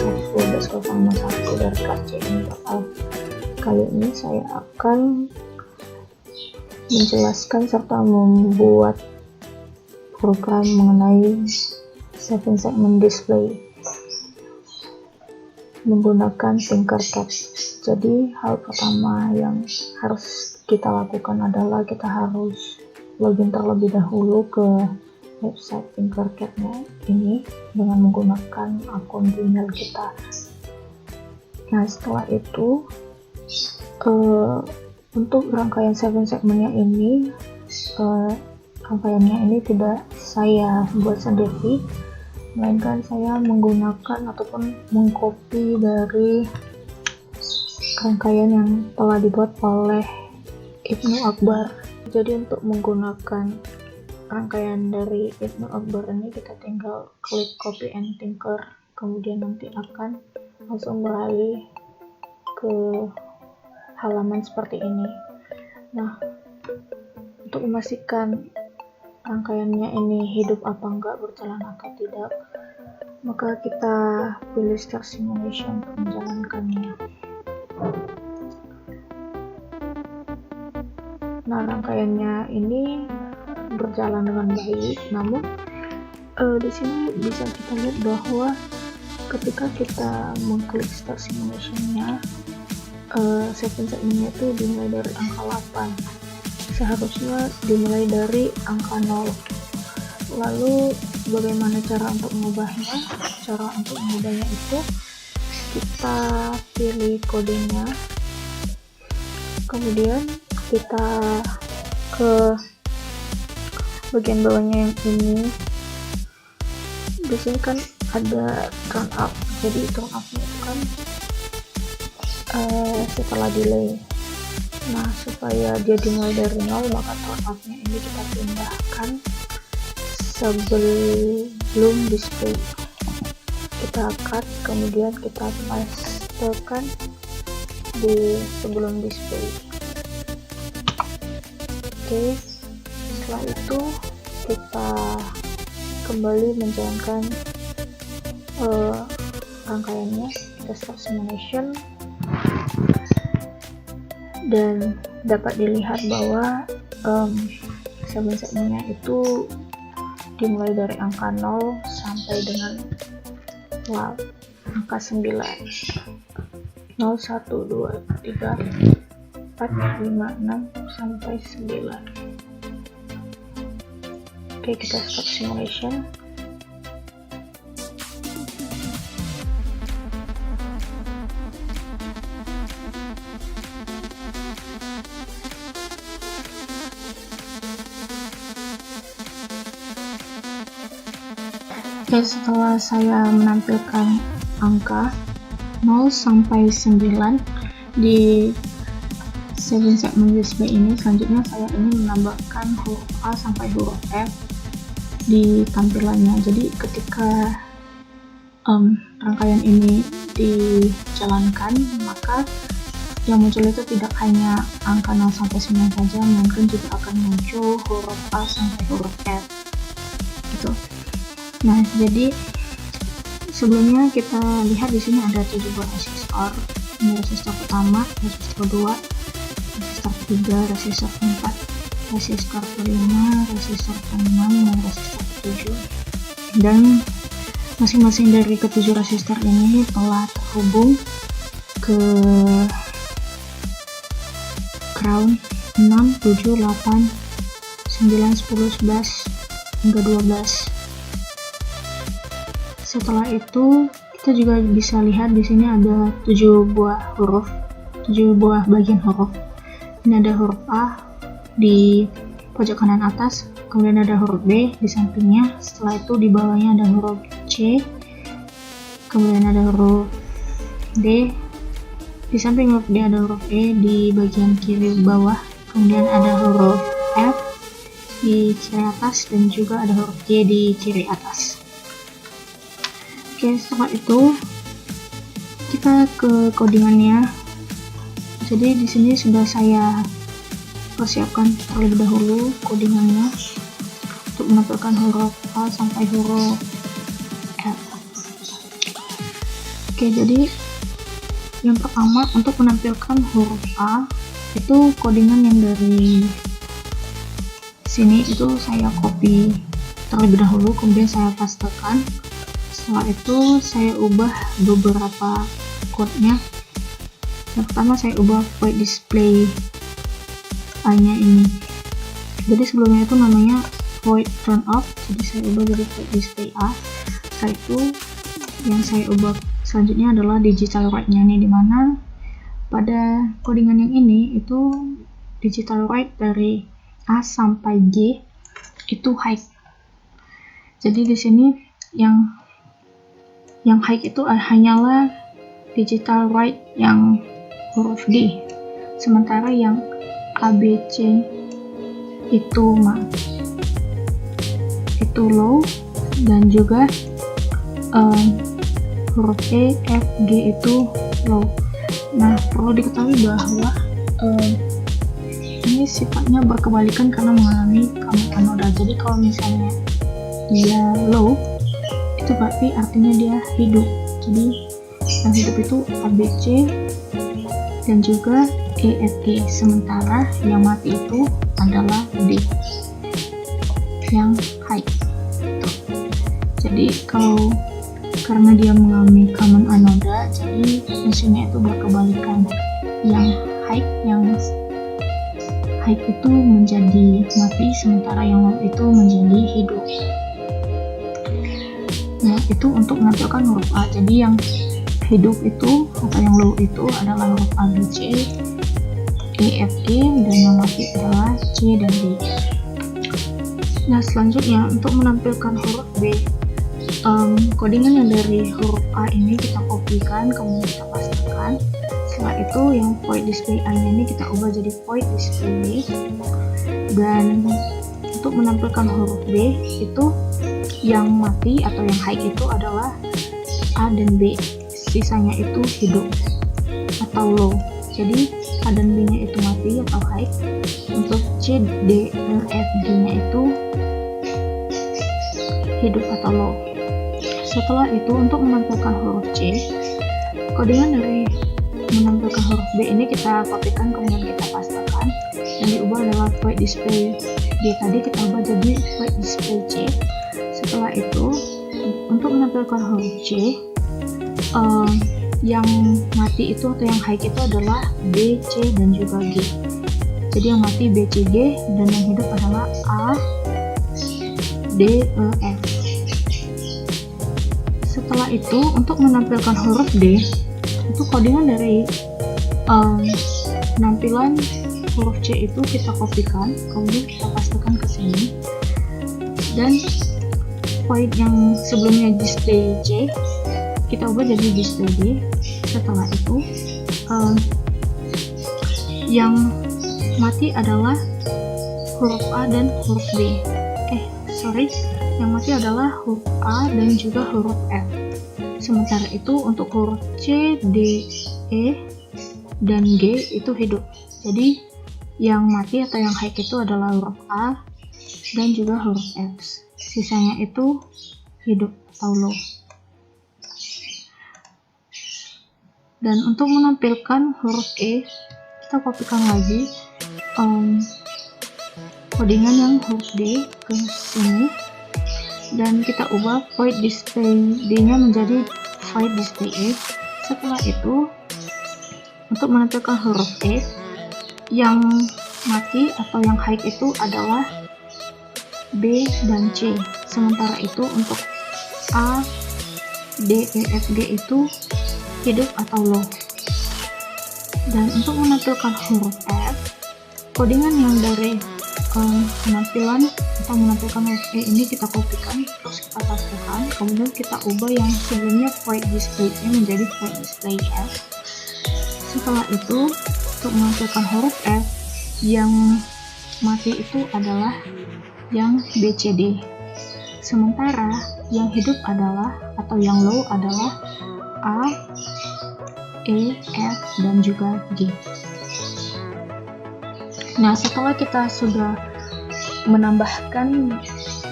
11.051 dari KCN Total. Kali ini saya akan menjelaskan serta membuat program mengenai 7 segment display menggunakan Tinkercad. Jadi hal pertama yang harus kita lakukan adalah kita harus login terlebih dahulu ke website Tinkercad-nya ini dengan menggunakan akun Gmail kita. Nah, setelah itu untuk rangkaian 7 segmennya ini rangkaiannya ini tidak saya buat sendiri, melainkan saya menggunakan ataupun mengcopy dari rangkaian yang telah dibuat oleh Ibnu Akbar. Jadi untuk menggunakan rangkaian dari Ibnu Akbar ini kita tinggal klik copy and tinker, kemudian nanti akan langsung beralih ke halaman seperti ini. Nah, untuk memastikan rangkaiannya ini hidup apa enggak, berjalan atau tidak, maka kita pilih start simulation untuk menjalankannya. Nah, rangkaiannya ini berjalan dengan baik, namun di sini bisa kita lihat bahwa ketika kita mengklik start simulation-nya, 7 segmennya itu dimulai dari angka 8. Seharusnya dimulai dari angka 0. Lalu bagaimana cara untuk mengubahnya? Cara untuk mengubahnya itu kita pilih kodenya, kemudian kita ke bagian bawahnya yang ini. Di sini kan ada turn up, jadi turn up-nya itu kan setelah delay. Nah, supaya dia dimulai dari 0, maka turn up-nya ini kita pindahkan sebelum display. Kita cut, kemudian kita pastekan di sebelum display. Oke, setelah itu kita kembali menjalankan rangkaiannya. Kita start simulation dan dapat dilihat bahwa 7 segmennya itu dimulai dari angka 0 sampai dengan angka 9. 0, 1, 2, 3, 4, 5, 6 sampai 9. Oke, kita stop simulation. Oke, setelah saya menampilkan angka 0 sampai 9 di 7 segment display ini, selanjutnya saya ingin menambahkan huruf A sampai huruf F di tampilannya. Jadi ketika rangkaian ini dijalankan, maka yang muncul itu tidak hanya angka 0 sampai 9 saja, melainkan juga akan muncul huruf A sampai huruf F gitu. Nah, jadi sebelumnya kita lihat di sini ada 7 buah resistor. Ini resistor pertama, resistor 2, resistor 3, resistor 4, resistor 5, resistor 6, dan resistor 7. Dan masing-masing dari ketujuh resistor ini telah terhubung ke ground 6, 7, 8, 9, 10, 11, hingga 12. Setelah itu kita juga bisa lihat di sini ada 7 buah huruf, 7 buah bagian huruf. Ini ada huruf A di pojok kanan atas, kemudian ada huruf B di sampingnya. Setelah itu di bawahnya ada huruf C, kemudian ada huruf D. Di samping huruf D ada huruf E di bagian kiri bawah, kemudian ada huruf F di kiri atas, dan juga ada huruf J di kiri atas. Oke, setelah itu kita ke codingannya. Jadi di sini sudah saya persiapkan terlebih dahulu codingannya untuk menampilkan huruf A sampai huruf F. Oke, jadi yang pertama untuk menampilkan huruf A itu codingan yang dari sini itu saya copy terlebih dahulu, kemudian saya pastekan. Setelah itu saya ubah beberapa code-nya. Yang pertama saya ubah void display A-nya ini. Jadi sebelumnya itu namanya void turn off, jadi saya ubah jadi void display A. Setelah itu yang saya ubah selanjutnya adalah digital write-nya nih, dimana pada codingan yang ini itu digital write dari A sampai G itu high. Jadi di sini yang high itu hanyalah digital write yang huruf D, sementara yang A, B, C itu low, dan juga huruf E, F, G itu low. Nah, perlu diketahui bahwa ini sifatnya berkebalikan karena mengalami common anoda. Jadi kalau misalnya dia low, itu berarti artinya dia hidup. Jadi yang hidup itu A, B, C dan juga E, F, G, sementara yang mati itu adalah D yang high. Jadi karena dia mengalami common anoda, jadi fungsinya itu berkebalikan. Yang high itu menjadi mati, sementara yang low itu menjadi hidup. Nah, itu untuk menampilkan huruf A. Jadi yang hidup itu atau yang low itu adalah huruf A, B, C, E, F, G, dan yang mati adalah C dan D. Nah, selanjutnya untuk menampilkan huruf B, codingan yang dari huruf A ini kita kopikan, kemudian kita pastekan. Setelah itu yang void display A-nya ini kita ubah jadi void display B. Dan untuk menampilkan huruf B itu yang mati atau yang high itu adalah A dan B, sisanya itu hidup atau low. Jadi A dan B nya itu mati atau high. Untuk C, D, E, F, G nya itu hidup atau low. Setelah itu untuk menampilkan huruf C, codingan dari menampilkan huruf B ini kita kopikan, kemudian kita pastekan. Yang diubah adalah void display B tadi kita ubah jadi void display C. Setelah itu untuk menampilkan huruf C, yang mati itu atau yang high itu adalah B, C, dan juga G. Jadi yang mati B, C, G, dan yang hidup adalah A, D, E, F. Setelah itu untuk menampilkan huruf D, itu codingan dari penampilan huruf C itu kita kopikan, kemudian kita pastekan ke sini. Dan void yang sebelumnya display C kita ubah jadi display D. Setelah itu yang mati adalah huruf A dan huruf B. Yang mati adalah huruf A dan juga huruf F. Sementara itu untuk huruf C, D, E, dan G itu hidup. Jadi yang mati atau yang high itu adalah huruf A dan juga huruf F. Sisanya itu hidup atau low. Dan untuk menampilkan huruf E, kita kopikan lagi codingan yang huruf D ke sini, dan kita ubah void display D-nya menjadi void display E. Setelah itu untuk menampilkan huruf E, yang mati atau yang high itu adalah B dan C. Sementara itu untuk A, D, E, F, G itu hidup atau low. Dan untuk menampilkan huruf F, codingan yang dari penampilan atau menampilkan huruf E ini kita kopikan, terus kita pastekan, kemudian kita ubah yang sebelumnya void display E menjadi void display F. Setelah itu untuk menampilkan huruf F, yang mati itu adalah yang B, C, D. Sementara yang hidup adalah atau yang low adalah A, E, F, dan juga G. Nah, setelah kita sudah menambahkan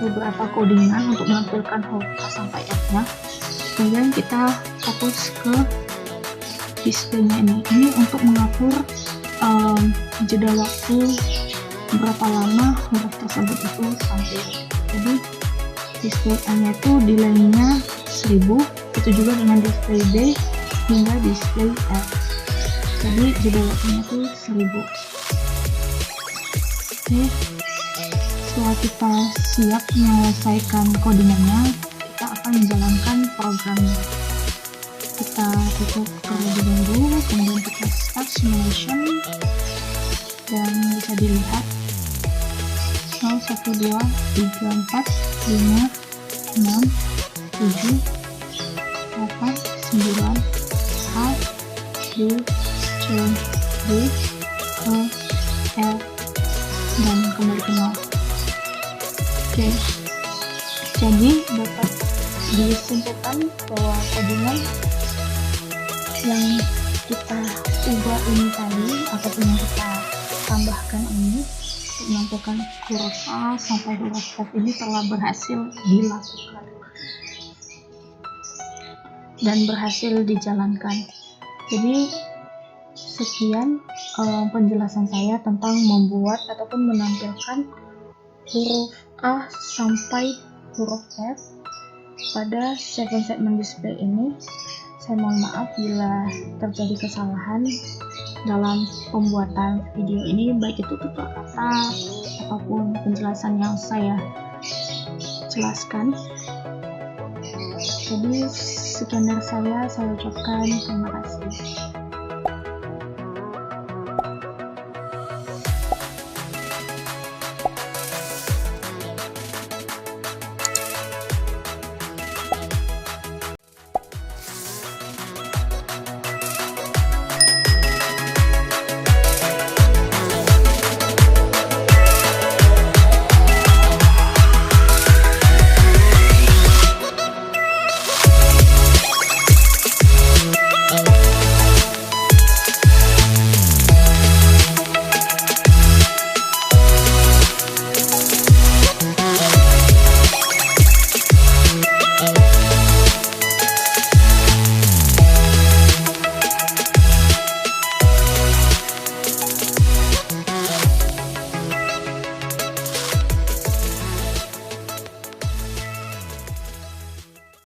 beberapa codingan untuk menampilkan huruf A sampai F-nya, kemudian kita fokus ke displaynya ini untuk mengatur jeda waktu berapa lama huruf tersebut itu tampil. Jadi display A-nya itu delay-nya 1000, itu juga dengan display B hingga display F. Jadi jeda waktunya itu 1000. Oke, setelah kita siap menyelesaikan codingannya, kita akan menjalankan programnya. Kita tutup terlebih dahulu, kemudian kita start simulation, dan bisa dilihat 0, 1, 2, 3, 4, 5, 6, 7, 8, 9, A, B, C, D, E, F, dan kembali ke 0. Oke, jadi dapat disimpulkan bahwa codingan yang kita ubah ini tadi, ataupun yang kita tambahkan ini untuk menentukan huruf A sampai huruf F ini telah berhasil dilakukan dan berhasil dijalankan. Jadi sekian penjelasan saya tentang membuat ataupun menampilkan huruf A sampai huruf F pada 7 segment display ini. Saya mohon maaf bila terjadi kesalahan dalam pembuatan video ini, baik itu tutur kata ataupun penjelasan yang saya jelaskan. Jadi sekian dari saya ucapkan terima kasih.